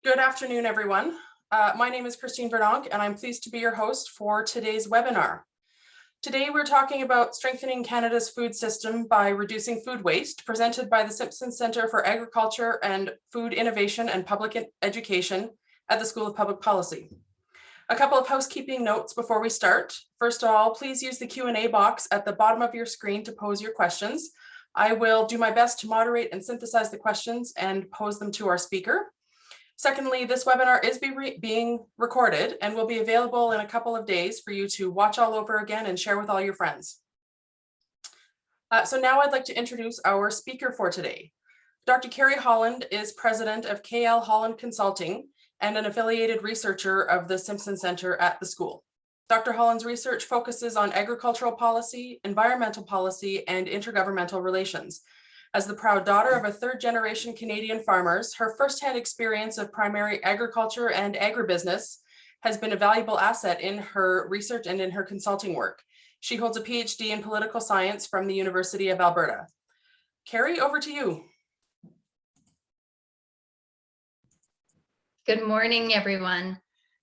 Good afternoon, everyone. My name is Christine Verdonk, and I'm pleased to be your host for today's webinar. Today, we're talking about strengthening Canada's food system by reducing food waste, presented by the Simpson Centre for Agriculture and Food Innovation and Public Education at the School of Public Policy. A couple of housekeeping notes before we start. First of all, please use the Q&A box at the bottom of your screen to pose your questions. I will do my best to moderate and synthesize the questions and pose them to our speaker. Secondly, this webinar is being recorded and will be available in a couple of days for you to watch all over again and share with all your friends. So now I'd like to introduce our speaker for today. Dr. Carrie Holland is president of KL Holland Consulting and an affiliated researcher of the Simpson Center at the school. Dr. Holland's research focuses on agricultural policy, environmental policy, and intergovernmental relations. As the proud daughter of a third-generation Canadian farmers, her firsthand experience of primary agriculture and agribusiness has been a valuable asset in her research and in her consulting work. She holds a PhD in political science from the University of Alberta. Carrie, over to you. Good morning, everyone.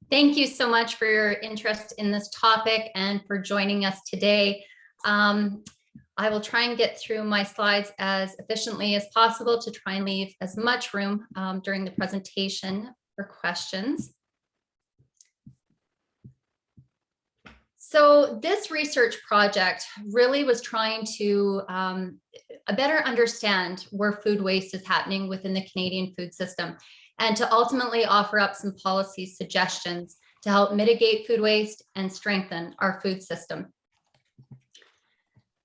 Thank you so much for your interest in this topic and for joining us today. I will try and get through my slides as efficiently as possible to try and leave as much room during the presentation for questions. So this research project really was trying to better understand where food waste is happening within the Canadian food system and to ultimately offer up some policy suggestions to help mitigate food waste and strengthen our food system.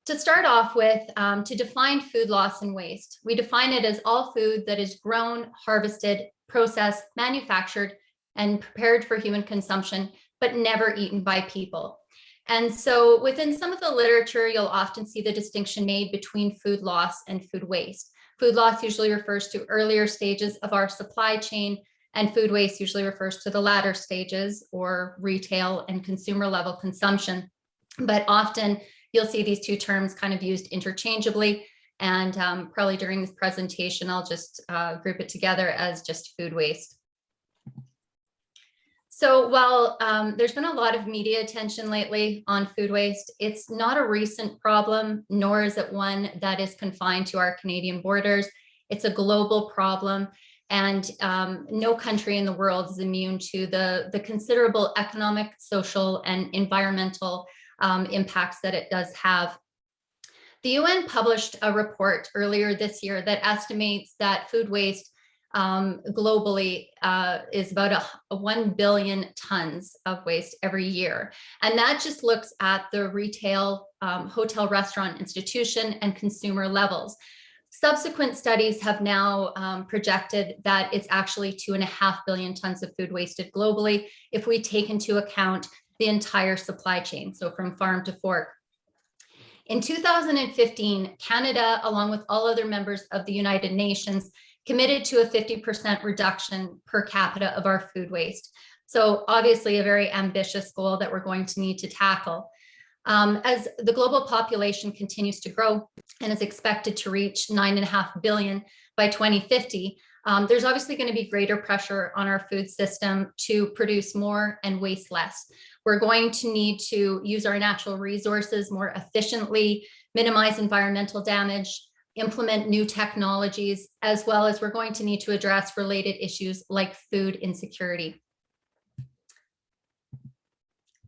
To start off with, to define food loss and waste, we define it as all food that is grown, harvested, processed, manufactured, and prepared for human consumption, but never eaten by people. And so within some of the literature, you'll often see the distinction made between food loss and food waste. Food loss usually refers to earlier stages of our supply chain, and food waste usually refers to the latter stages or retail and consumer level consumption. But often you'll see these two terms kind of used interchangeably, and probably during this presentation, I'll just group it together as just food waste. So while there's been a lot of media attention lately on food waste, it's not a recent problem, nor is it one that is confined to our Canadian borders. It's a global problem, and no country in the world is immune to the considerable economic, social, and environmental impacts that it does have. The UN published a report earlier this year that estimates that food waste globally is about 1 billion tons of waste every year. And that just looks at the retail, hotel, restaurant, institution, and consumer levels. Subsequent studies have now projected that it's actually 2.5 billion tons of food wasted globally if we take into account the entire supply chain, so from farm to fork. In 2015, Canada, along with all other members of the United Nations, committed to a 50% reduction per capita of our food waste. So obviously a very ambitious goal that we're going to need to tackle. As the global population continues to grow and is expected to reach 9.5 billion by 2050, there's obviously going to be greater pressure on our food system to produce more and waste less. We're going to need to use our natural resources more efficiently, minimize environmental damage, implement new technologies, as well as we're going to need to address related issues like food insecurity.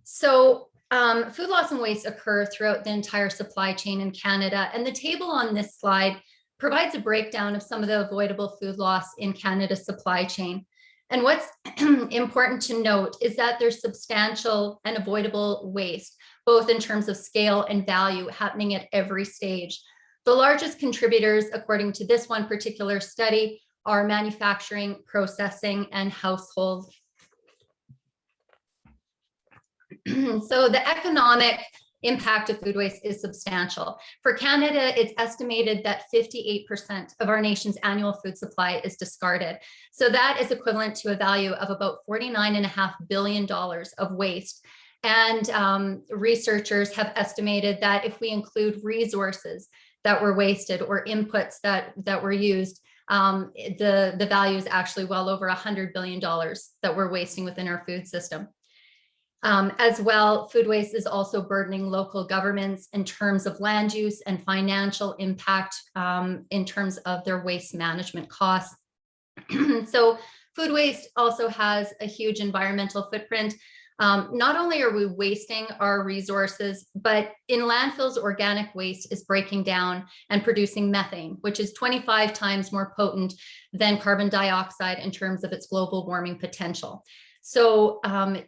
So food loss and waste occur throughout the entire supply chain in Canada, and the table on this slide provides a breakdown of some of the avoidable food loss in Canada's supply chain. And what's important to note is that there's substantial and avoidable waste, both in terms of scale and value, happening at every stage. The largest contributors, according to this one particular study, are manufacturing, processing, and household. So the economic impact of food waste is substantial. For Canada, it's estimated that 58% of our nation's annual food supply is discarded. So that is equivalent to a value of about $49.5 billion of waste. And researchers have estimated that if we include resources that were wasted or inputs that were used, the value is actually well over $100 billion that we're wasting within our food system. As well, food waste is also burdening local governments in terms of land use and financial impact in terms of their waste management costs. So food waste also has a huge environmental footprint. Not only are we wasting our resources, but in landfills, organic waste is breaking down and producing methane, which is 25 times more potent than carbon dioxide in terms of its global warming potential. So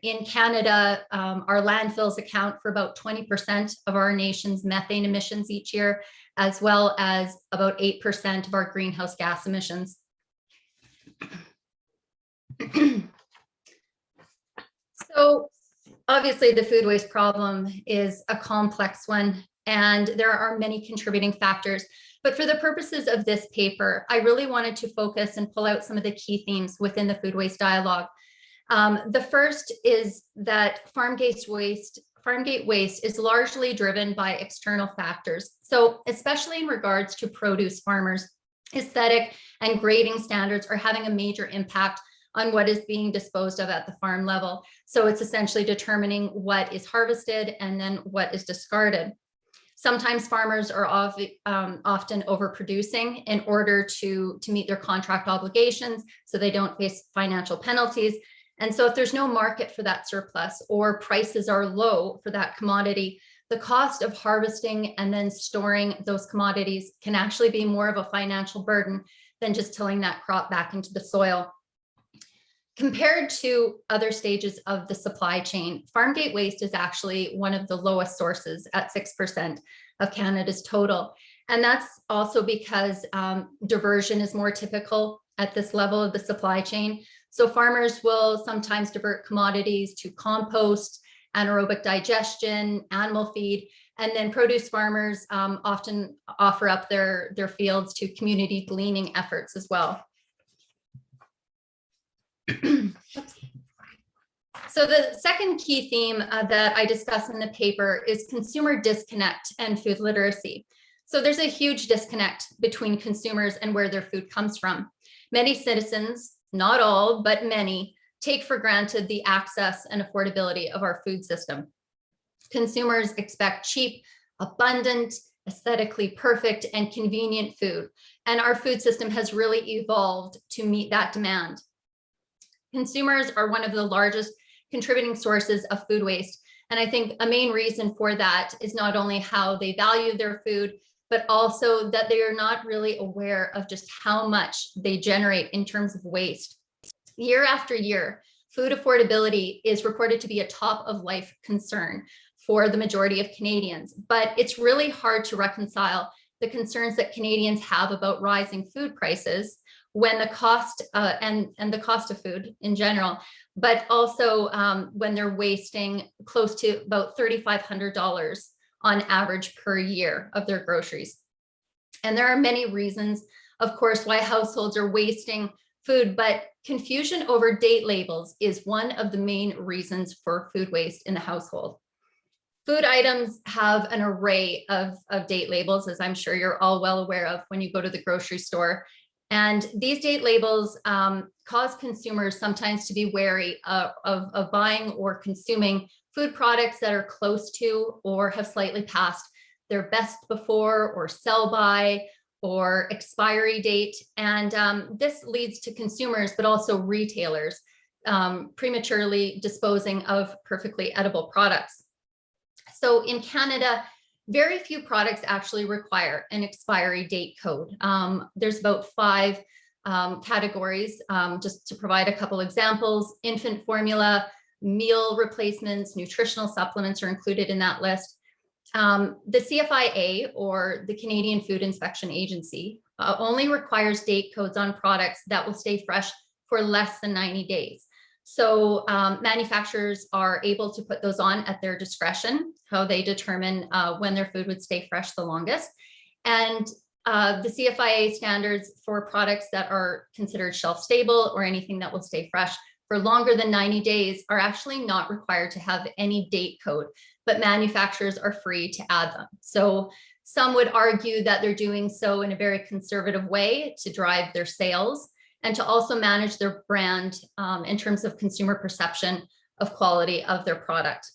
in Canada, our landfills account for about 20% of our nation's methane emissions each year, as well as about 8% of our greenhouse gas emissions. So obviously the food waste problem is a complex one, and there are many contributing factors. But for the purposes of this paper, I really wanted to focus and pull out some of the key themes within the food waste dialogue. The first is that farm-gate waste is largely driven by external factors. So especially in regards to produce farmers, aesthetic and grading standards are having a major impact on what is being disposed of at the farm level. So it's essentially determining what is harvested and then what is discarded. Sometimes farmers are often overproducing in order to meet their contract obligations, so they don't face financial penalties. And so if there's no market for that surplus or prices are low for that commodity, the cost of harvesting and then storing those commodities can actually be more of a financial burden than just tilling that crop back into the soil. Compared to other stages of the supply chain, farm-gate waste is actually one of the lowest sources at 6% of Canada's total. And that's also because diversion is more typical at this level of the supply chain. So farmers will sometimes divert commodities to compost, anaerobic digestion, animal feed, and then produce farmers often offer up their fields to community gleaning efforts as well. So the second key theme that I discuss in the paper is consumer disconnect and food literacy. So there's a huge disconnect between consumers and where their food comes from. Many citizens, not all, but many, take for granted the access and affordability of our food system. Consumers expect cheap, abundant, aesthetically perfect, and convenient food. And our food system has really evolved to meet that demand. Consumers are one of the largest contributing sources of food waste. And I think a main reason for that is not only how they value their food, but also that they are not really aware of just how much they generate in terms of waste. Year after year, food affordability is reported to be a top of life concern for the majority of Canadians, but it's really hard to reconcile the concerns that Canadians have about rising food prices when the cost and the cost of food in general, but also when they're wasting close to about $3,500 on average per year of their groceries. And there are many reasons, of course, why households are wasting food, but confusion over date labels is one of the main reasons for food waste in the household. Food items have an array of date labels, as I'm sure you're all well aware of when you go to the grocery store. And these date labels cause consumers sometimes to be wary of buying or consuming food products that are close to or have slightly passed their best before or sell by or expiry date. And this leads to consumers, but also retailers, prematurely disposing of perfectly edible products. So in Canada, very few products actually require an expiry date code. There's about 5 categories, just to provide a couple examples. Infant formula, meal replacements, nutritional supplements are included in that list. The CFIA, or the Canadian Food Inspection Agency, only requires date codes on products that will stay fresh for less than 90 days. So manufacturers are able to put those on at their discretion, how they determine when their food would stay fresh the longest. And the CFIA standards for products that are considered shelf stable or anything that will stay fresh for longer than 90 days are actually not required to have any date code, but manufacturers are free to add them. So Some would argue that they're doing so in a very conservative way to drive their sales and to also manage their brand in terms of consumer perception of quality of their product.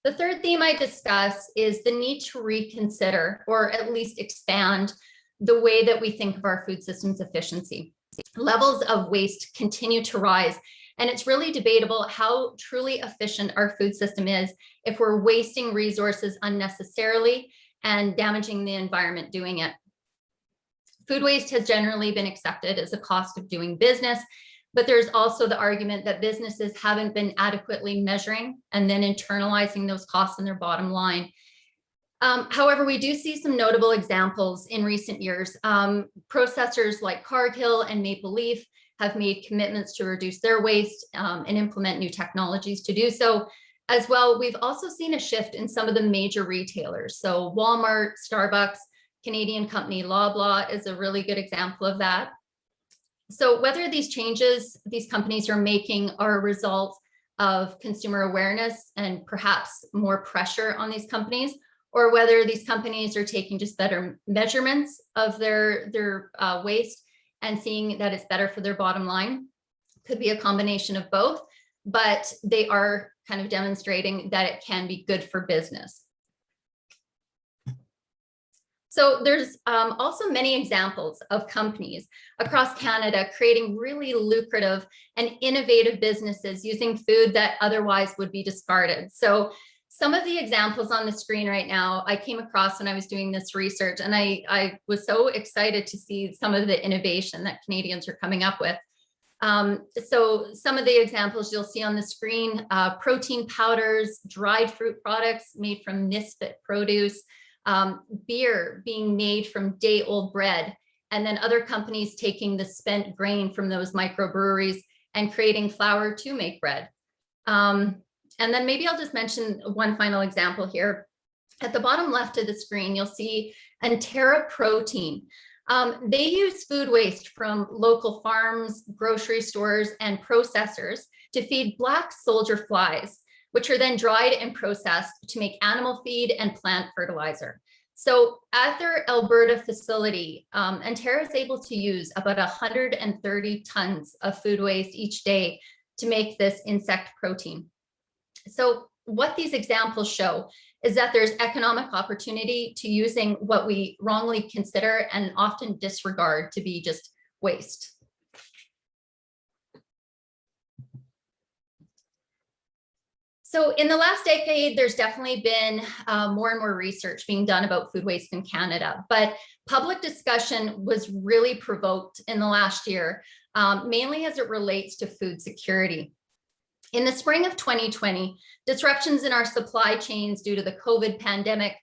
The third theme I discuss is the need to reconsider, or at least expand, the way that we think of our food system's efficiency. Levels of waste continue to rise, and it's really debatable how truly efficient our food system is if we're wasting resources unnecessarily and damaging the environment doing it. Food waste has generally been accepted as a cost of doing business, but there's also the argument that businesses haven't been adequately measuring and then internalizing those costs in their bottom line. However, we do see some notable examples in recent years. Processors like Cargill and Maple Leaf have made commitments to reduce their waste and implement new technologies to do so. As well, we've also seen a shift in some of the major retailers. So Walmart, Starbucks, Canadian company Loblaw is a really good example of that. So whether these changes these companies are making are a result of consumer awareness and perhaps more pressure on these companies, or whether these companies are taking just better measurements of their waste and seeing that it's better for their bottom line, could be a combination of both, but they are kind of demonstrating that it can be good for business. So there's also many examples of companies across Canada creating really lucrative and innovative businesses using food that otherwise would be discarded. So some of the examples on the screen right now, I came across when I was doing this research, and I was so excited to see some of the innovation that Canadians are coming up with. So some of the examples you'll see on the screen, protein powders, dried fruit products made from misfit produce, beer being made from day-old bread, and then other companies taking the spent grain from those microbreweries and creating flour to make bread. And then maybe I'll just mention one final example here. At the bottom left of the screen, you'll see Antera Protein. They use food waste from local farms, grocery stores, and processors to feed black soldier flies, which are then dried and processed to make animal feed and plant fertilizer. So at their Alberta facility, Antera is able to use about 130 tons of food waste each day to make this insect protein. So what these examples show is that there's economic opportunity to using what we wrongly consider and often disregard to be just waste. So in the last decade, there's definitely been more and more research being done about food waste in Canada, but public discussion was really provoked in the last year, mainly as it relates to food security. In the spring of 2020, disruptions in our supply chains due to the COVID pandemic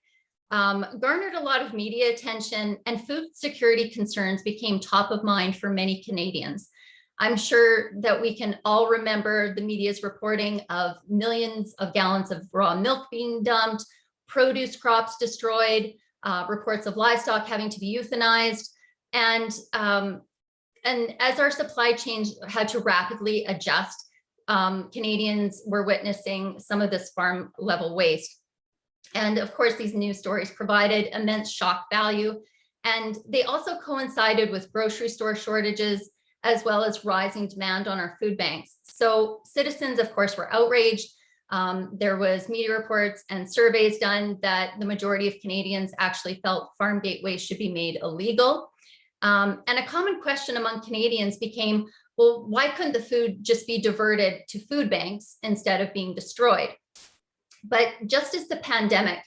garnered a lot of media attention, and food security concerns became top of mind for many Canadians. I'm sure that we can all remember the media's reporting of millions of gallons of raw milk being dumped, produce crops destroyed, reports of livestock having to be euthanized, and as our supply chains had to rapidly adjust, Canadians were witnessing some of this farm level waste. And of course, these news stories provided immense shock value, and they also coincided with grocery store shortages, as well as rising demand on our food banks. So citizens, of course, were outraged. There was media reports and surveys done that the majority of Canadians actually felt farm gate waste should be made illegal. And a common question among Canadians became, well, why couldn't the food just be diverted to food banks instead of being destroyed? But just as the pandemic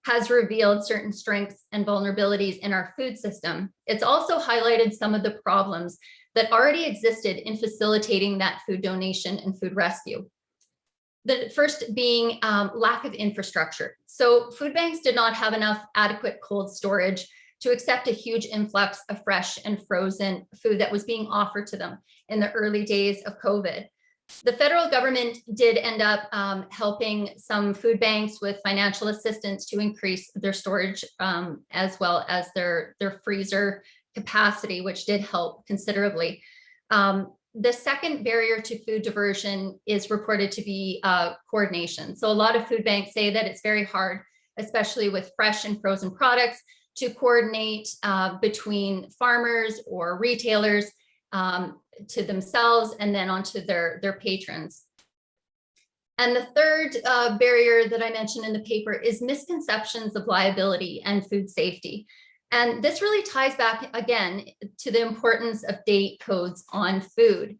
has revealed certain strengths and vulnerabilities in our food system, it's also highlighted some of the problems that already existed in facilitating that food donation and food rescue. The first being lack of infrastructure. So food banks did not have enough adequate cold storage to accept a huge influx of fresh and frozen food that was being offered to them in the early days of COVID. The federal government did end up helping some food banks with financial assistance to increase their storage as well as their freezer capacity, which did help considerably. The second barrier to food diversion is reported to be coordination. So a lot of food banks say that it's very hard, especially with fresh and frozen products, to coordinate between farmers or retailers to themselves and then onto their patrons. And the third barrier that I mentioned in the paper is misconceptions of liability and food safety. And this really ties back again to the importance of date codes on food.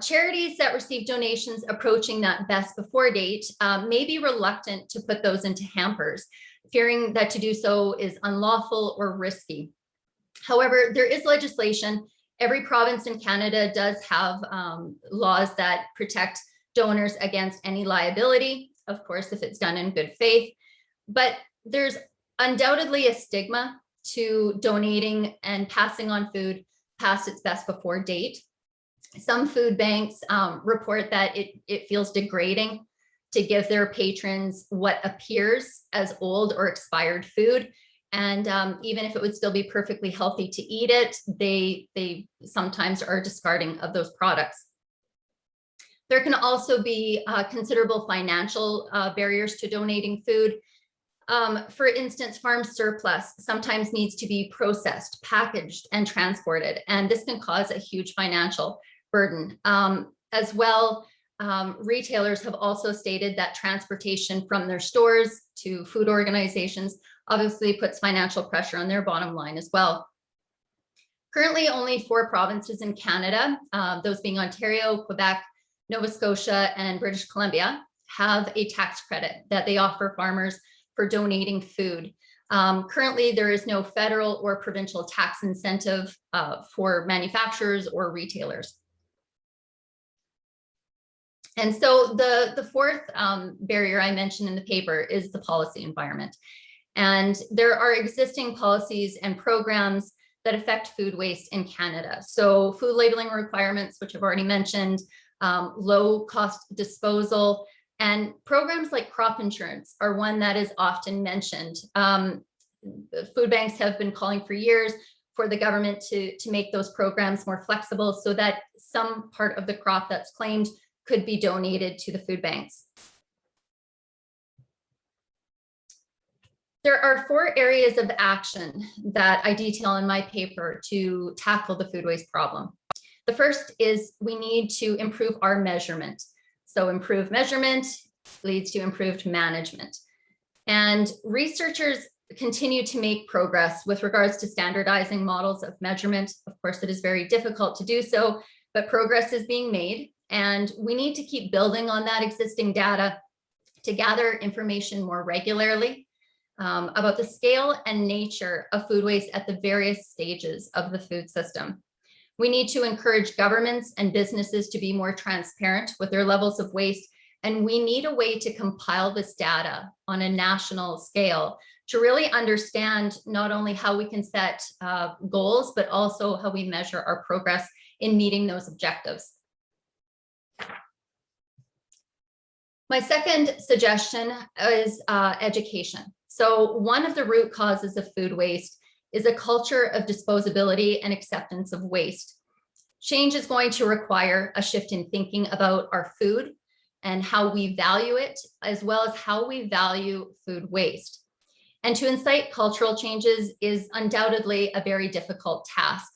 Charities that receive donations approaching that best before date may be reluctant to put those into hampers, fearing that to do so is unlawful or risky. However, there is legislation. Every province in Canada does have laws that protect donors against any liability, of course, if it's done in good faith. But there's undoubtedly a stigma to donating and passing on food past its best before date. Some food banks report that it feels degrading to give their patrons what appears as old or expired food. And even if it would still be perfectly healthy to eat it, they sometimes are discarding of those products. There can also be considerable financial barriers to donating food. For instance, farm surplus sometimes needs to be processed, packaged, and transported, and this can cause a huge financial burden. As well, retailers have also stated that transportation from their stores to food organizations obviously puts financial pressure on their bottom line as well. Currently, only 4 provinces in Canada, those being Ontario, Quebec, Nova Scotia, and British Columbia, have a tax credit that they offer farmers for donating food. Currently, there is no federal or provincial tax incentive for manufacturers or retailers. And so the fourth barrier I mentioned in the paper is the policy environment. And there are existing policies and programs that affect food waste in Canada. So food labeling requirements, which I've already mentioned, low cost disposal, and programs like crop insurance are one that is often mentioned. Food banks have been calling for years for the government to make those programs more flexible so that some part of the crop that's claimed could be donated to the food banks. There are 4 areas of action that I detail in my paper to tackle the food waste problem. The first is we need to improve our measurement. So improved measurement leads to improved management. And researchers continue to make progress with regards to standardizing models of measurement. Of course, it is very difficult to do so, but progress is being made. And we need to keep building on that existing data to gather information more regularly about the scale and nature of food waste at the various stages of the food system. We need to encourage governments and businesses to be more transparent with their levels of waste. And we need a way to compile this data on a national scale to really understand not only how we can set goals, but also how we measure our progress in meeting those objectives. My second suggestion is education. So one of the root causes of food waste is a culture of disposability and acceptance of waste. Change is going to require a shift in thinking about our food and how we value it, as well as how we value food waste. And to incite cultural changes is undoubtedly a very difficult task.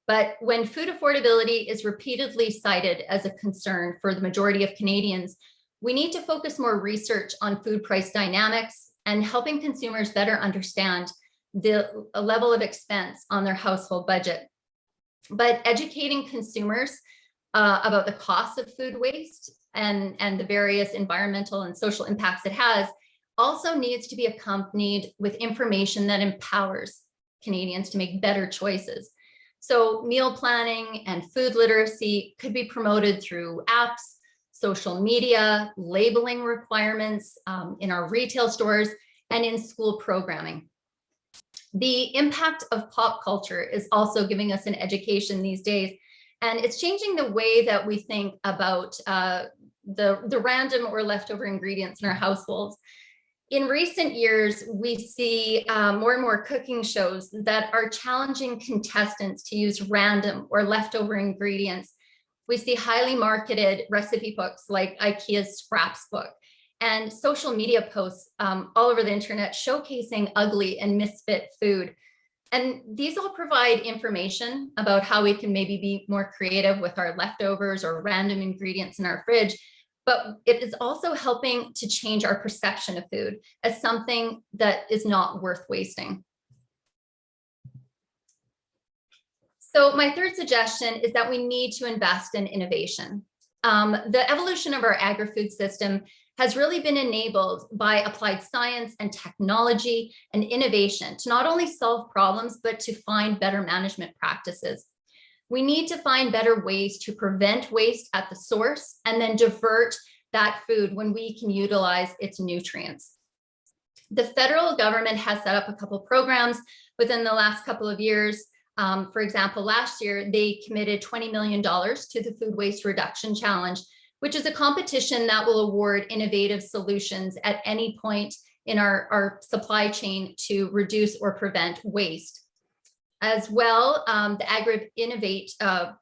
But when food affordability is repeatedly cited as a concern for the majority of Canadians, we need to focus more research on food price dynamics and helping consumers better understand the level of expense on their household budget. But educating consumers about the cost of food waste and the various environmental and social impacts it has also needs to be accompanied with information that empowers Canadians to make better choices. So meal planning and food literacy could be promoted through apps, social media, labeling requirements in our retail stores, and in school programming. The impact of pop culture is also giving us an education these days, and it's changing the way that we think about the random or leftover ingredients in our households. In recent years, we see more and more cooking shows that are challenging contestants to use random or leftover ingredients We see highly marketed recipe books like IKEA's Scraps book and social media posts all over the internet showcasing ugly and misfit food. And these all provide information about how we can maybe be more creative with our leftovers or random ingredients in our fridge. But it is also helping to change our perception of food as something that is not worth wasting. So my third suggestion is that we need to invest in innovation. The evolution of our agri-food system has really been enabled by applied science and technology and innovation to not only solve problems, but to find better management practices. We need to find better ways to prevent waste at the source and then divert that food when we can utilize its nutrients. The federal government has set up a couple of programs within the last couple of years. For example, last year, they committed $20 million to the Food Waste Reduction Challenge, which is a competition that will award innovative solutions at any point in our supply chain to reduce or prevent waste. As well, the Agri-Innovate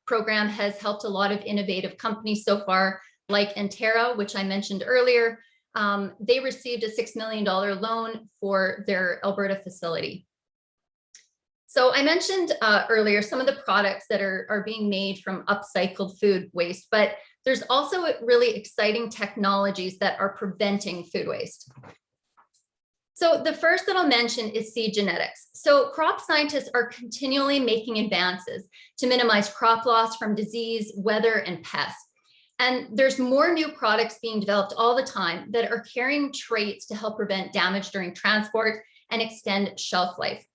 program has helped a lot of innovative companies so far, like Entera, which I mentioned earlier. They received a $6 million loan for their Alberta facility. So I mentioned earlier some of the products that are being made from upcycled food waste, but there's also really exciting technologies that are preventing food waste. So the first that I'll mention is seed genetics. So crop scientists are continually making advances to minimize crop loss from disease, weather, and pests. And there's more new products being developed all the time that are carrying traits to help prevent damage during transport and extend shelf life.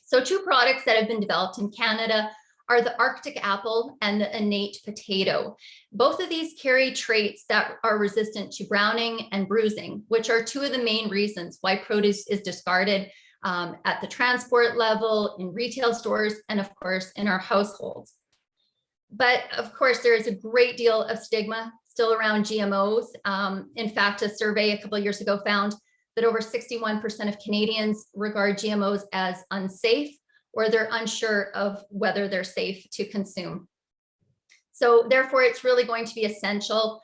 So two products that have been developed in Canada are the Arctic apple and the innate potato. Both of these carry traits that are resistant to browning and bruising, which are two of the main reasons why produce is discarded at the transport level, in retail stores, and of course, in our households. But of course, there is a great deal of stigma still around GMOs. In fact, a survey a couple of years ago found that over 61% of Canadians regard GMOs as unsafe, or they're unsure of whether they're safe to consume. So therefore, it's really going to be essential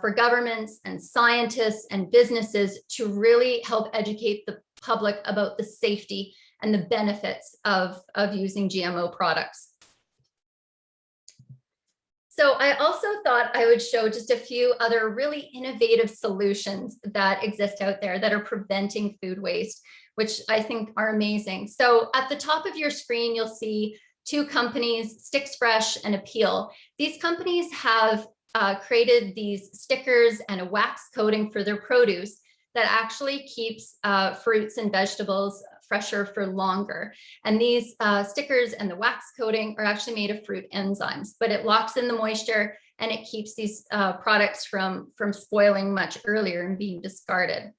for governments and scientists and businesses to really help educate the public about the safety and the benefits of using GMO products. So I also thought I would show just a few other really innovative solutions that exist out there that are preventing food waste, which I think are amazing. So at the top of your screen, you'll see two companies, Sticks Fresh and Appeal. These companies have created these stickers and a wax coating for their produce that actually keeps fruits and vegetables fresher for longer. And these stickers and the wax coating are actually made of fruit enzymes, but it locks in the moisture and it keeps these products from spoiling much earlier and being discarded.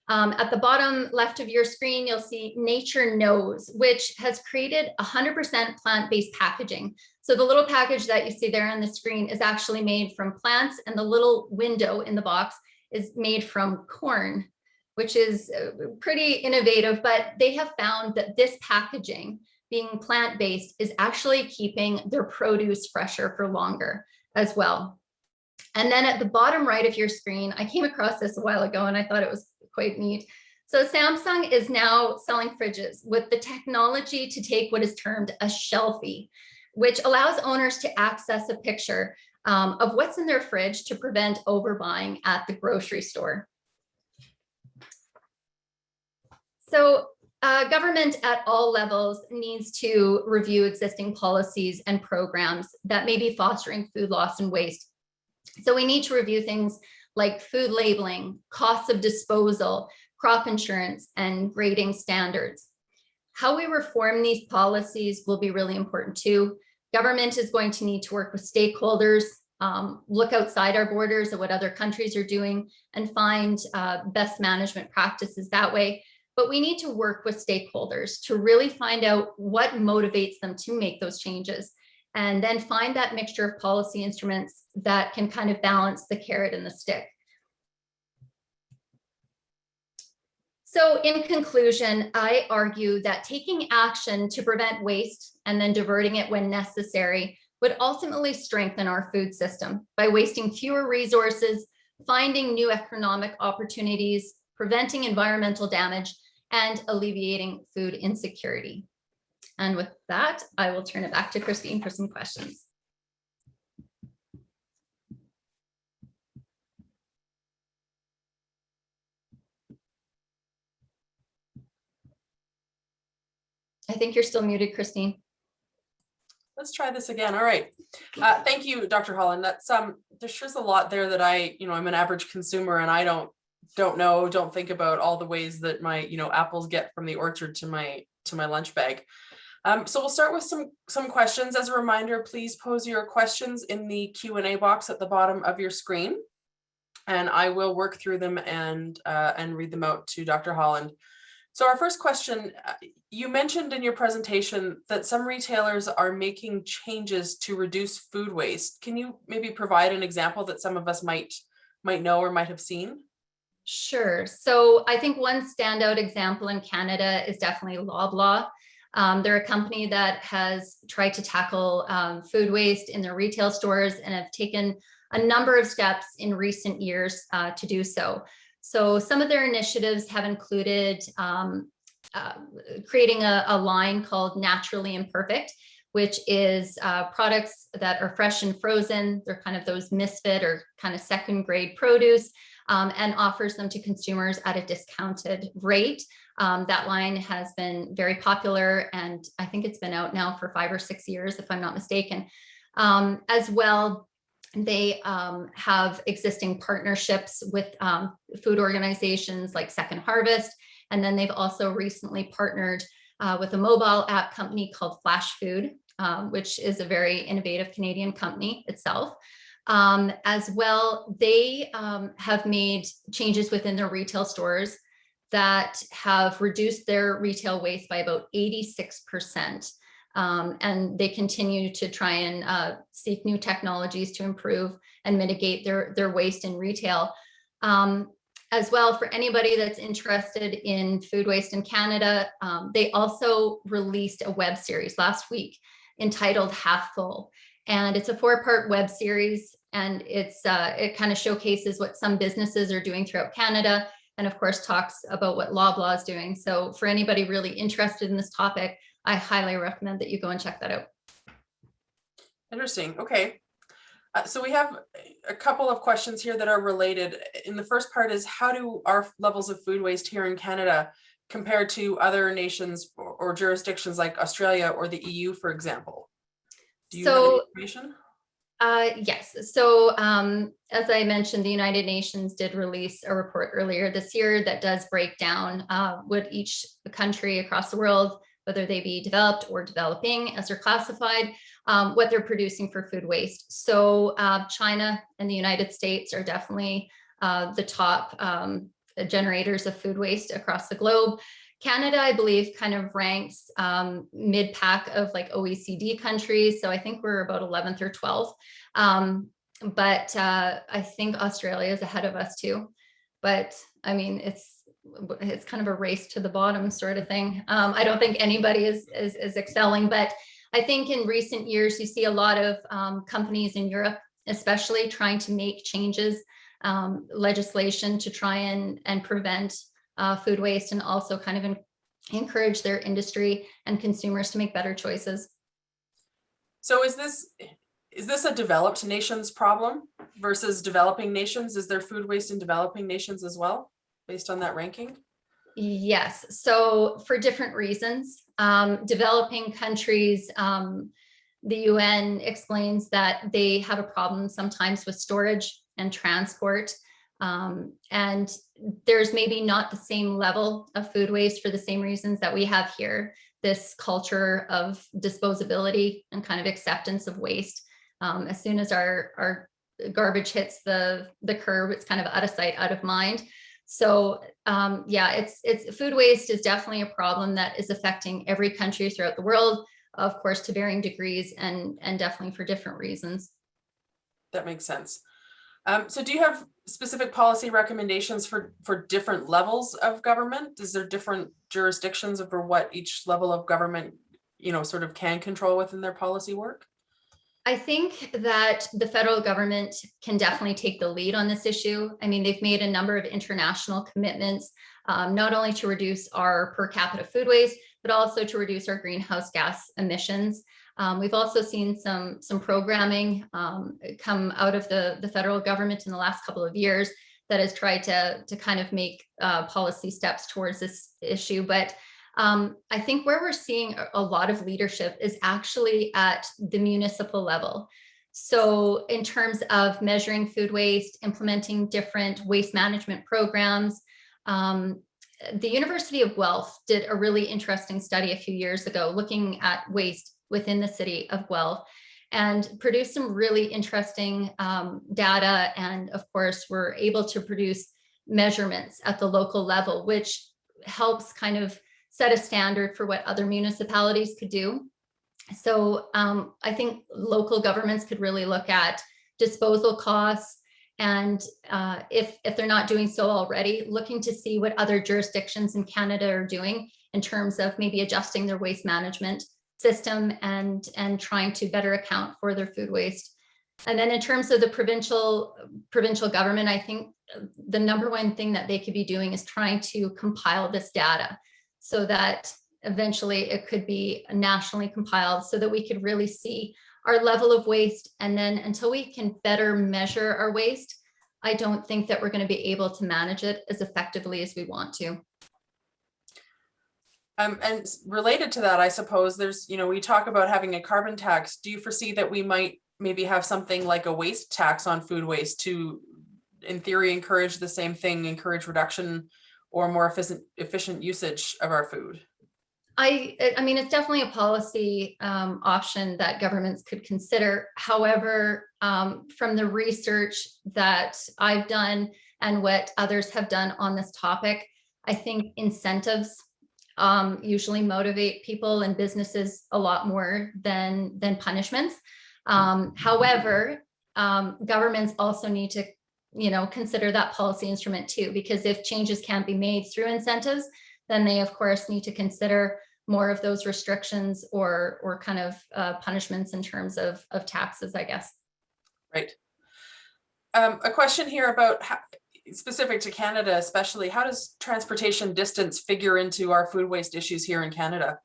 At the bottom left of your screen, you'll see Nature Knows, which has created 100% plant-based packaging. So the little package that you see there on the screen is actually made from plants, and the little window in the box is made from corn, which is pretty innovative, but they have found that this packaging, being plant-based, is actually keeping their produce fresher for longer as well. And then at the bottom right of your screen, I came across this a while ago and I thought it was quite neat. So Samsung is now selling fridges with the technology to take what is termed a shelfie, which allows owners to access a picture of what's in their fridge to prevent overbuying at the grocery store. So government at all levels needs to review existing policies and programs that may be fostering food loss and waste. So we need to review things like food labeling, costs of disposal, crop insurance, and grading standards. How we reform these policies will be really important too. Government is going to need to work with stakeholders, look outside our borders at what other countries are doing, and find best management practices that way. But we need to work with stakeholders to really find out what motivates them to make those changes, and then find that mixture of policy instruments that can kind of balance the carrot and the stick. So in conclusion, I argue that taking action to prevent waste and then diverting it when necessary would ultimately strengthen our food system by wasting fewer resources, finding new economic opportunities, preventing environmental damage, and alleviating food insecurity. And with that, I will turn it back to Christine for some questions. I think you're still muted, Christine. Let's try this again. All right. Thank you, Dr. Holland. That's there's sure a lot there that I'm an average consumer and I don't think about all the ways that my, apples get from the orchard to my lunch bag. So we'll start with some questions. As a reminder, please pose your questions in the Q&A box at the bottom of your screen, and I will work through them and read them out to Dr. Holland. So our first question, you mentioned in your presentation that some retailers are making changes to reduce food waste. Can you maybe provide an example that some of us might know or might have seen? Sure. So I think one standout example in Canada is definitely Loblaw. They're a company that has tried to tackle food waste in their retail stores and have taken a number of steps in recent years to do so. So some of their initiatives have included creating a line called Naturally Imperfect, which is products that are fresh and frozen. They're kind of those misfit or kind of second grade produce, and offers them to consumers at a discounted rate. That line has been very popular, and I think it's been out now for 5 or 6 years, if I'm not mistaken. As well, they have existing partnerships with food organizations like Second Harvest. And then they've also recently partnered with a mobile app company called Flash Food, which is a very innovative Canadian company itself. As well, they have made changes within their retail stores that have reduced their retail waste by about 86%. And they continue to try and seek new technologies to improve and mitigate their waste in retail. As well, for anybody that's interested in food waste in Canada, they also released a web series last week entitled Half Full. And it's a 4-part web series, and it kind of showcases what some businesses are doing throughout Canada, and of course talks about what Loblaw is doing. So for anybody really interested in this topic, I highly recommend that you go and check that out. Interesting. Okay. So we have a couple of questions here that are related. In the first part is, how do our levels of food waste here in Canada compare to other nations or jurisdictions like Australia or the EU, for example? Do you have any information? Yes. So as I mentioned, the United Nations did release a report earlier this year that does break down what each country across the world, whether they be developed or developing as they're classified, what they're producing for food waste. So China and the United States are definitely the top generators of food waste across the globe. Canada, I believe, kind of ranks mid-pack of like OECD countries. So I think we're about 11th or 12th. But I think Australia is ahead of us too. But I mean, it's kind of a race to the bottom sort of thing. I don't think anybody is excelling, but I think in recent years, you see a lot of companies in Europe, especially trying to make changes, legislation to try and prevent food waste, and also kind of encourage their industry and consumers to make better choices. So is this a developed nations problem versus developing nations? Is there food waste in developing nations as well, based on that ranking? Yes. So for different reasons, developing countries, the UN explains that they have a problem sometimes with storage and transport. And there's maybe not the same level of food waste for the same reasons that we have here, this culture of disposability and kind of acceptance of waste. As soon as our garbage hits the curb, it's kind of out of sight, out of mind. So yeah, it's food waste is definitely a problem that is affecting every country throughout the world, of course, to varying degrees and definitely for different reasons. That makes sense. So do you have specific policy recommendations for different levels of government? Is there different jurisdictions over what each level of government, sort of can control within their policy work? I think that the federal government can definitely take the lead on this issue. I mean, they've made a number of international commitments, not only to reduce our per capita food waste, but also to reduce our greenhouse gas emissions. We've also seen some programming come out of the federal government in the last couple of years that has tried to kind of make policy steps towards this issue. But I think where we're seeing a lot of leadership is actually at the municipal level. So in terms of measuring food waste, implementing different waste management programs, the University of Guelph did a really interesting study a few years ago looking at waste within the city of Guelph and produced some really interesting data. And of course, we're able to produce measurements at the local level, which helps kind of set a standard for what other municipalities could do. So I think local governments could really look at disposal costs, and if they're not doing so already, looking to see what other jurisdictions in Canada are doing in terms of maybe adjusting their waste management system and trying to better account for their food waste. And then in terms of the provincial government, I think the number one thing that they could be doing is trying to compile this data so that eventually it could be nationally compiled so that we could really see our level of waste. And then until we can better measure our waste, I don't think that we're going to be able to manage it as effectively as we want to. And related to that, I suppose there's, we talk about having a carbon tax. Do you foresee that we might maybe have something like a waste tax on food waste to, in theory, encourage the same thing, encourage reduction or more efficient usage of our food? I mean, it's definitely a policy option that governments could consider. However, from the research that I've done and what others have done on this topic, I think incentives usually motivate people and businesses a lot more than punishments. However, governments also need to, consider that policy instrument too, because if changes can't be made through incentives, then they of course need to consider more of those restrictions or kind of punishments in terms of taxes, I guess. Right. A question here about specific to Canada, especially, how does transportation distance figure into our food waste issues here in Canada?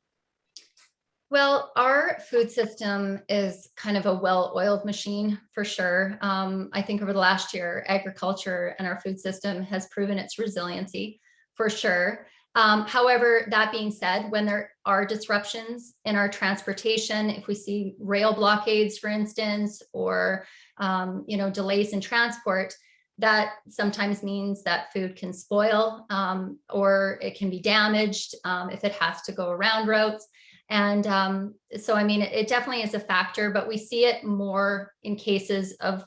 Well, our food system is kind of a well-oiled machine for sure. I think over the last year, agriculture and our food system has proven its resiliency for sure. However, that being said, when there are disruptions in our transportation, if we see rail blockades, for instance, or delays in transport, that sometimes means that food can spoil or it can be damaged if it has to go around routes. And so, I mean, it definitely is a factor, but we see it more in cases of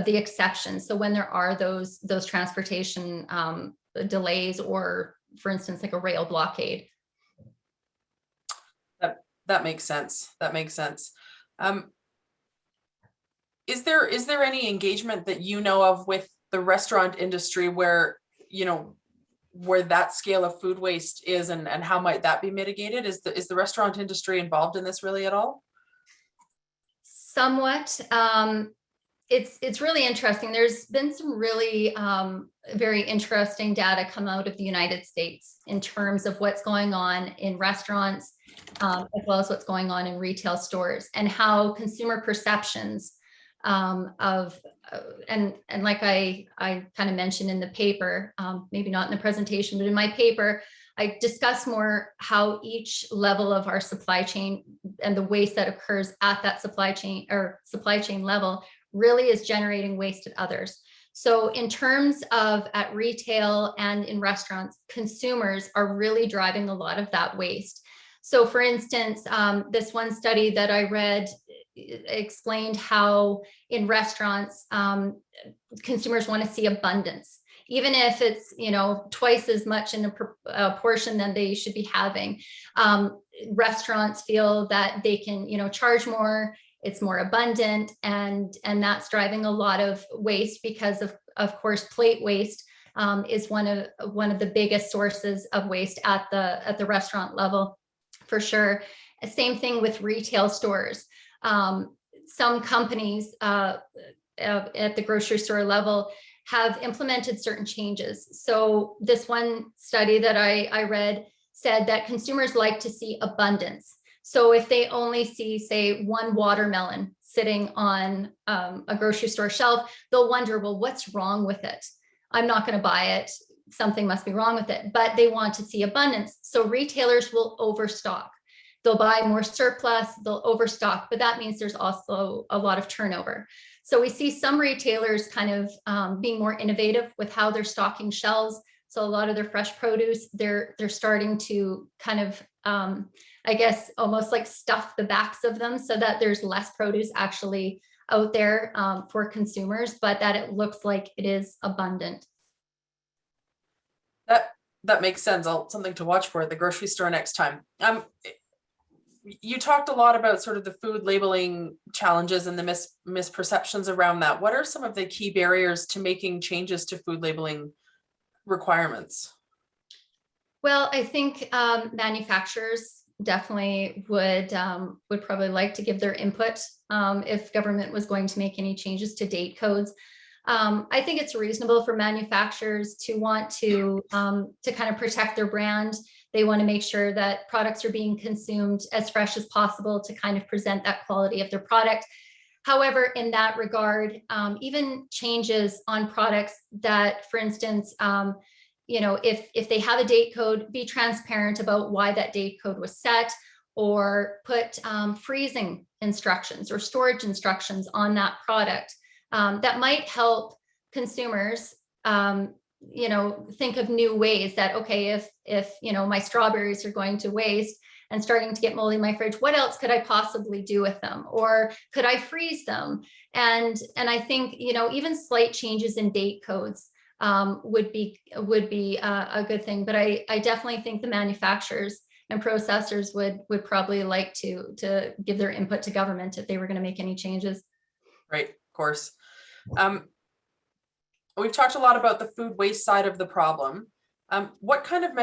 the exceptions. So when there are those transportation delays, or for instance, like a rail blockade. That makes sense. That makes sense. Is there any engagement that you know of with the restaurant industry where that scale of food waste is, and how might that be mitigated? Is the restaurant industry involved in this really at all? Somewhat. It's really interesting. There's been some really very interesting data come out of the United States in terms of what's going on in restaurants, as well as what's going on in retail stores, and how consumer perceptions and like I kind of mentioned in the paper, maybe not in the presentation, but in my paper, I discuss more how each level of our supply chain and the waste that occurs at that supply chain level really is generating waste at others. So in terms of at retail and in restaurants, consumers are really driving a lot of that waste. So for instance, this one study that I read explained how in restaurants, consumers want to see abundance, even if it's, twice as much in a portion than they should be having. Restaurants feel that they can, charge more, it's more abundant, and that's driving a lot of waste because of course, plate waste is one of the biggest sources of waste at the restaurant level, for sure. Same thing with retail stores. some companies at the grocery store level have implemented certain changes. So this one study that I read said that consumers like to see abundance. So if they only see, say, one watermelon sitting on a grocery store shelf, they'll wonder, well, what's wrong with it? I'm not going to buy it. Something must be wrong with it. But they want to see abundance. So retailers will overstock. They'll buy more surplus, they'll overstock, but that means there's also a lot of turnover. So we see some retailers kind of being more innovative with how they're stocking shelves. So a lot of their fresh produce, they're starting to kind of, I guess, almost like stuff the backs of them so that there's less produce actually out there for consumers, but that it looks like it is abundant. That makes sense. Something to watch for at the grocery store next time. You talked a lot about sort of the food labeling challenges and the misperceptions around that. What are some of the key barriers to making changes to food labeling requirements? Well, I think manufacturers definitely would probably like to give their input if government was going to make any changes to date codes. I think it's reasonable for manufacturers to want to kind of protect their brand. They want to make sure that products are being consumed as fresh as possible to kind of present that quality of their product. However, in that regard, even changes on products that, for instance, if they have a date code, be transparent about why that date code was set, or put freezing instructions or storage instructions on that product. That might help consumers, think of new ways that, okay, if my strawberries are going to waste and starting to get moldy in my fridge, what else could I possibly do with them? Or could I freeze them? And I think, even slight changes in date codes would be a good thing. But I definitely think the manufacturers and processors would probably like to give their input to government if they were going to make any changes. Right, of course. We've talked a lot about the food waste side of the problem. What kind of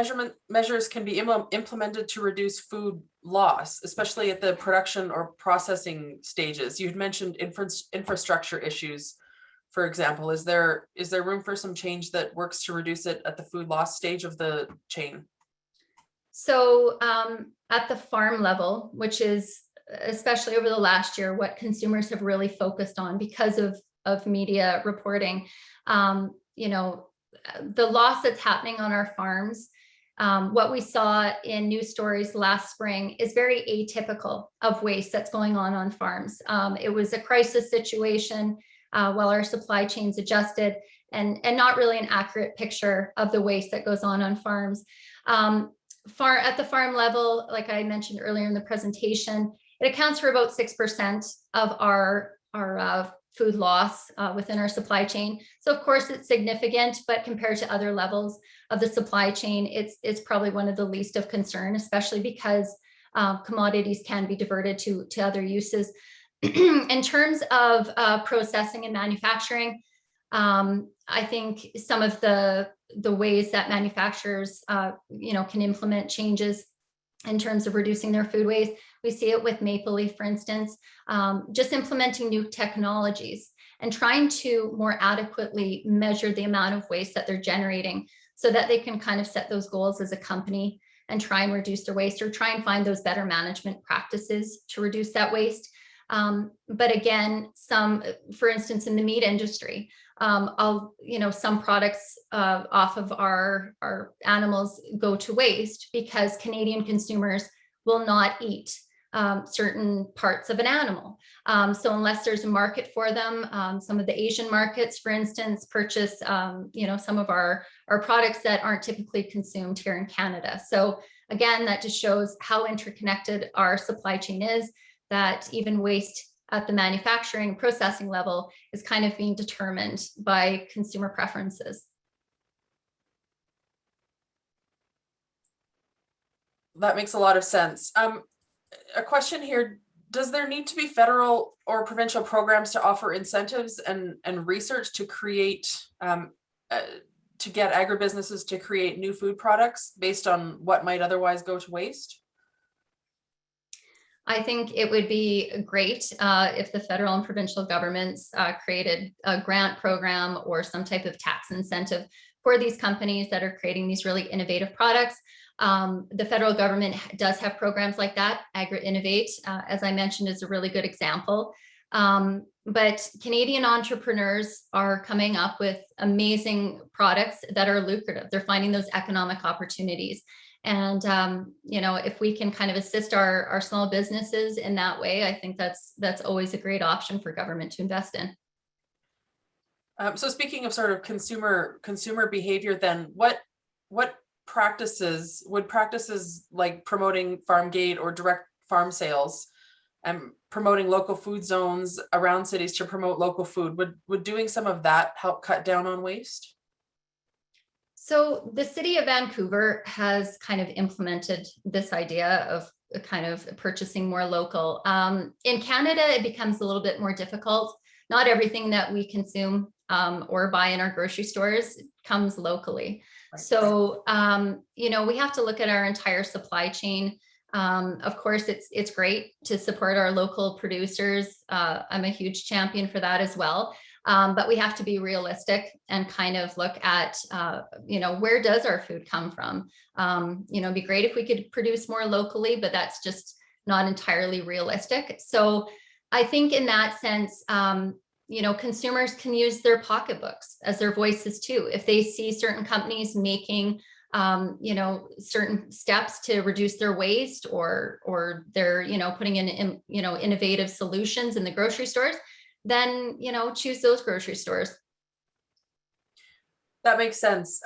measures can be implemented to reduce food loss, especially at the production or processing stages? You had mentioned infrastructure issues, for example. Is there room for some change that works to reduce it at the food loss stage of the chain? So at the farm level, which is especially over the last year, what consumers have really focused on because of media reporting, the loss that's happening on our farms, what we saw in news stories last spring is very atypical of waste that's going on farms. It was a crisis situation while our supply chains adjusted, and not really an accurate picture of the waste that goes on farms. At the farm level, like I mentioned earlier in the presentation, it accounts for about 6% of our food loss within our supply chain. So of course it's significant, but compared to other levels of the supply chain, it's probably one of the least of concern, especially because commodities can be diverted to other uses. In terms of processing and manufacturing, I think some of the ways that manufacturers can implement changes in terms of reducing their food waste. We see it with Maple Leaf, for instance, just implementing new technologies and trying to more adequately measure the amount of waste that they're generating so that they can kind of set those goals as a company and try and reduce their waste, or try and find those better management practices to reduce that waste. But again, for instance, in the meat industry, some products off of our animals go to waste because Canadian consumers will not eat certain parts of an animal. So unless there's a market for them, some of the Asian markets, for instance, purchase some of our products that aren't typically consumed here in Canada. So again, that just shows how interconnected our supply chain is, that even waste at the manufacturing and processing level is kind of being determined by consumer preferences. That makes a lot of sense. A question here, does there need to be federal or provincial programs to offer incentives and research to create, to get agribusinesses to create new food products based on what might otherwise go to waste? I think it would be great if the federal and provincial governments created a grant program or some type of tax incentive for these companies that are creating these really innovative products. The federal government does have programs like that. Agri-Innovate, as I mentioned, is a really good example. But Canadian entrepreneurs are coming up with amazing products that are lucrative. They're finding those economic opportunities. And, if we can kind of assist our small businesses in that way, I think that's always a great option for government to invest in. So speaking of sort of consumer behavior, then what practices like promoting farm gate or direct farm sales and promoting local food zones around cities to promote local food, would doing some of that help cut down on waste? So the city of Vancouver has kind of implemented this idea of kind of purchasing more local. In Canada, it becomes a little bit more difficult. Not everything that we consume or buy in our grocery stores comes locally. Right. So, we have to look at our entire supply chain. Of course, it's great to support our local producers. I'm a huge champion for that as well. But we have to be realistic and kind of look at, where does our food come from? It'd be great if we could produce more locally, but that's just not entirely realistic. So I think in that sense, consumers can use their pocketbooks as their voices too. If they see certain companies making, certain steps to reduce their waste, or they're, putting in, innovative solutions in the grocery stores, then, choose those grocery stores. That makes sense.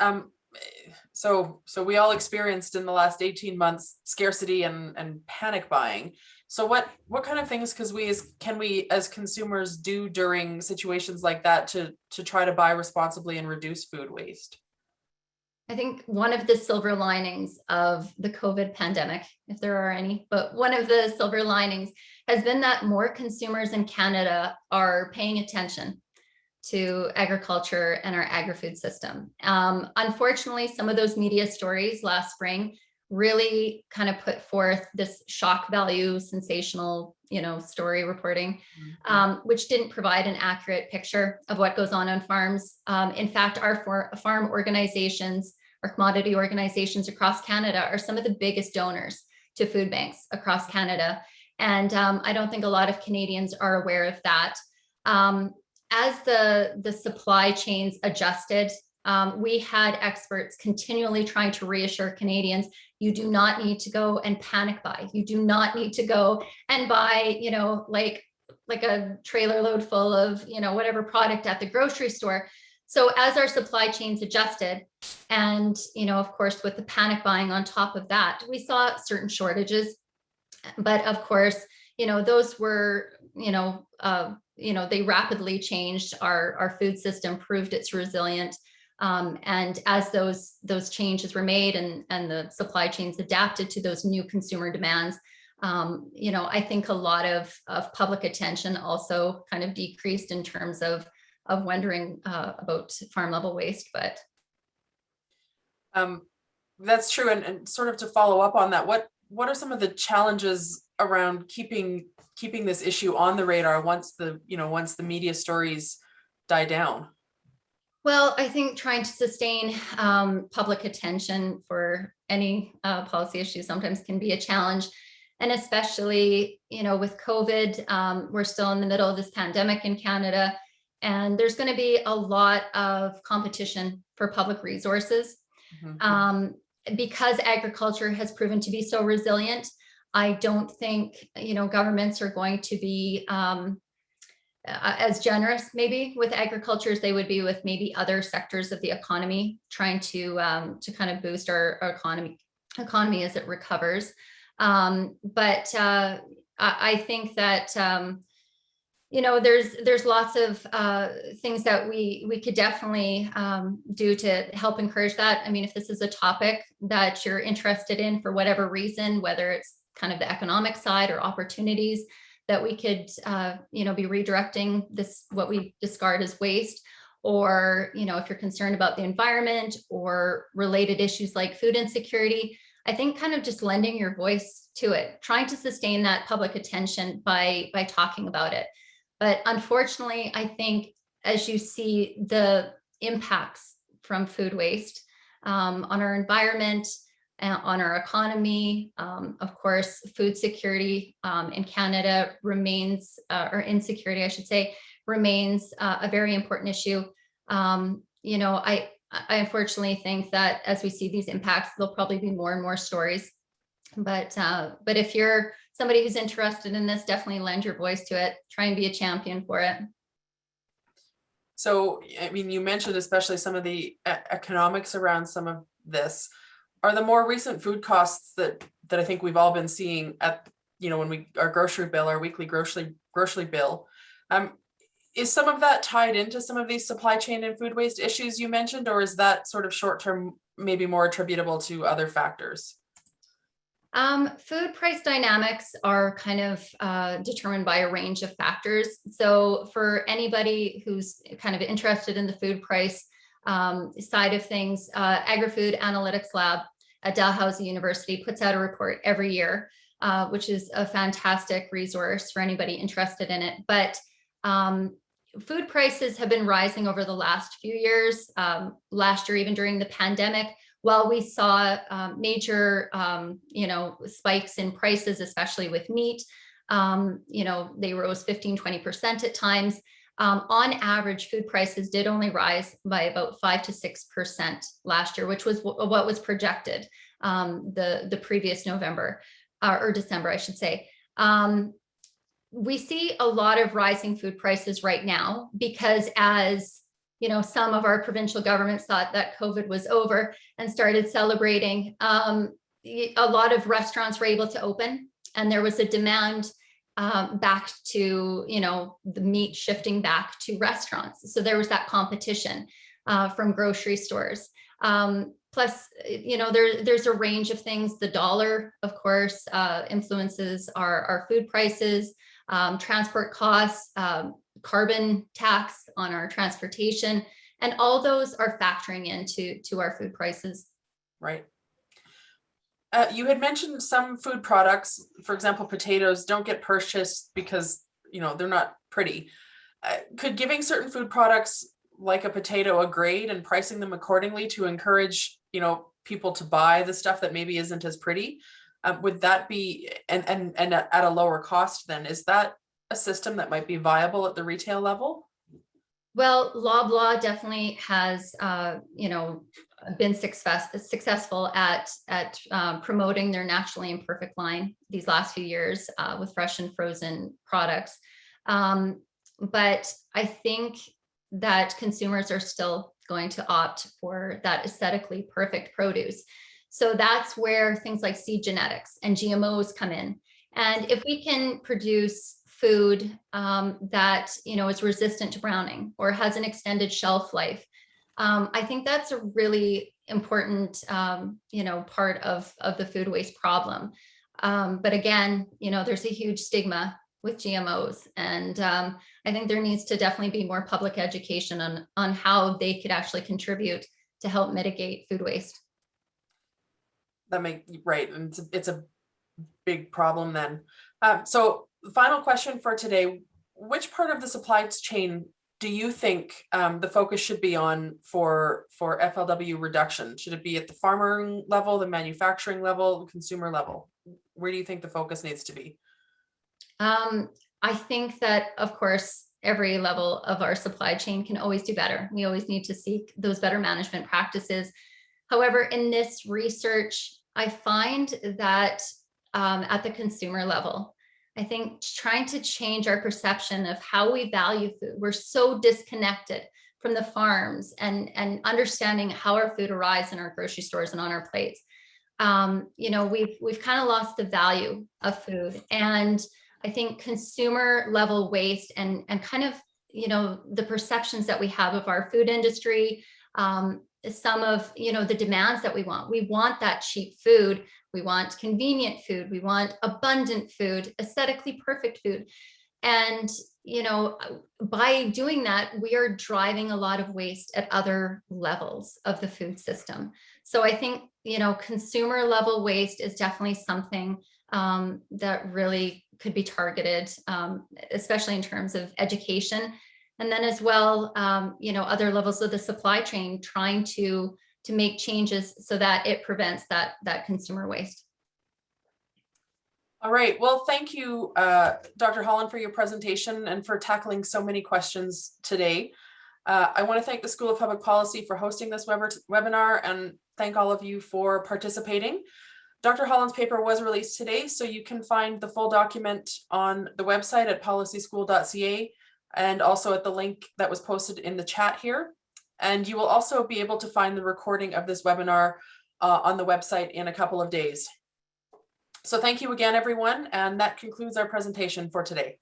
So we all experienced in the last 18 months scarcity and panic buying. So what kind of things can we as consumers do during situations like that to try to buy responsibly and reduce food waste? I think one of the silver linings of the COVID pandemic, if there are any, but one of the silver linings has been that more consumers in Canada are paying attention to agriculture and our agri-food system. Unfortunately, some of those media stories last spring really kind of put forth this shock value, sensational, story reporting, which didn't provide an accurate picture of what goes on farms. In fact, our farm organizations, our commodity organizations across Canada are some of the biggest donors to food banks across Canada. And I don't think a lot of Canadians are aware of that. As the supply chains adjusted, we had experts continually trying to reassure Canadians, you do not need to go and panic buy. You do not need to go and buy, like a trailer load full of, whatever product at the grocery store. So as our supply chains adjusted, and, of course, with the panic buying on top of that, we saw certain shortages. But of course, those were, they rapidly changed. Our food system proved it's resilient. And as those changes were made and the supply chains adapted to those new consumer demands, I think a lot of public attention also kind of decreased in terms of wondering about farm level waste. But that's true. And sort of to follow up on that, what are some of the challenges around keeping this issue on the radar once the media stories die down? Well, I think trying to sustain public attention for any policy issue sometimes can be a challenge. And especially, with COVID, we're still in the middle of this pandemic in Canada, and there's going to be a lot of competition for public resources. Mm-hmm. Because agriculture has proven to be so resilient, I don't think, governments are going to be as generous maybe with agriculture as they would be with maybe other sectors of the economy, trying to kind of boost our economy as it recovers. But I think that there's lots of things that we could definitely do to help encourage that. I mean, if this is a topic that you're interested in for whatever reason, whether it's kind of the economic side or opportunities that we could be redirecting this, what we discard as waste, or if you're concerned about the environment or related issues like food insecurity, I think kind of just lending your voice to it, trying to sustain that public attention by talking about it. But unfortunately, I think as you see the impacts from food waste on our environment, on our economy, of course, food security in Canada remains, or insecurity, I should say, remains a very important issue. I unfortunately think that as we see these impacts, there'll probably be more and more stories. But if you're somebody who's interested in this, definitely lend your voice to it. Try and be a champion for it. So, I mean, you mentioned especially some of the economics around some of this. Are the more recent food costs that I think we've all been seeing at, when our grocery bill, our weekly grocery bill, is some of that tied into some of these supply chain and food waste issues you mentioned, or is that sort of short term, maybe more attributable to other factors? Food price dynamics are kind of determined by a range of factors. So for anybody who's kind of interested in the food price side of things, Agri-Food Analytics Lab at Dalhousie University puts out a report every year, which is a fantastic resource for anybody interested in it. But food prices have been rising over the last few years. Last year, even during the pandemic, while we saw major, spikes in prices, especially with meat, they rose 15-20% at times. On average, food prices did only rise by about 5 to 6% last year, which was what was projected the previous November or December, I should say. We see a lot of rising food prices right now because as some of our provincial governments thought that COVID was over and started celebrating. A lot of restaurants were able to open, and there was a demand back to, the meat shifting back to restaurants. So there was that competition from grocery stores. Plus, there's a range of things. The dollar, of course, influences our food prices, transport costs, carbon tax on our transportation, and all those are factoring into our food prices. Right. You had mentioned some food products, for example, potatoes, don't get purchased because they're not pretty. Could giving certain food products like a potato a grade and pricing them accordingly to encourage people to buy the stuff that maybe isn't as pretty, would that be and at a lower cost? Then is that a system that might be viable at the retail level? Well, Loblaw definitely has, been successful at promoting their naturally imperfect line these last few years with fresh and frozen products. But I think that consumers are still going to opt for that aesthetically perfect produce. So that's where things like seed genetics and GMOs come in. And if we can produce food that is resistant to browning or has an extended shelf life, I think that's a really important part of the food waste problem. But again, there's a huge stigma with GMOs, and I think there needs to definitely be more public education on how they could actually contribute to help mitigate food waste. Right, and it's a big problem then. So the final question for today: which part of the supply chain do you think the focus should be on for FLW reduction? Should it be at the farmer level, the manufacturing level, the consumer level? Where do you think the focus needs to be? I think that, of course, every level of our supply chain can always do better. We always need to seek those better management practices. However, in this research, I find that at the consumer level, I think trying to change our perception of how we value food. We're so disconnected from the farms and understanding how our food arrives in our grocery stores and on our plates. We've kind of lost the value of food, and I think consumer level waste and kind of the perceptions that we have of our food industry, some of the demands that we want that cheap food, we want convenient food, we want abundant food, aesthetically perfect food. And by doing that, we are driving a lot of waste at other levels of the food system. So I think, consumer level waste is definitely something that really could be targeted, especially in terms of education. And then as well, other levels of the supply chain, trying to make changes so that it prevents that consumer waste. All right, well, thank you, Dr. Holland, for your presentation and for tackling so many questions today. I want to thank the School of Public Policy for hosting this webinar and thank all of you for participating. Dr. Holland's paper was released today, so you can find the full document on the website at policyschool.ca and also at the link that was posted in the chat here. And you will also be able to find the recording of this webinar on the website in a couple of days. So thank you again, everyone, and that concludes our presentation for today.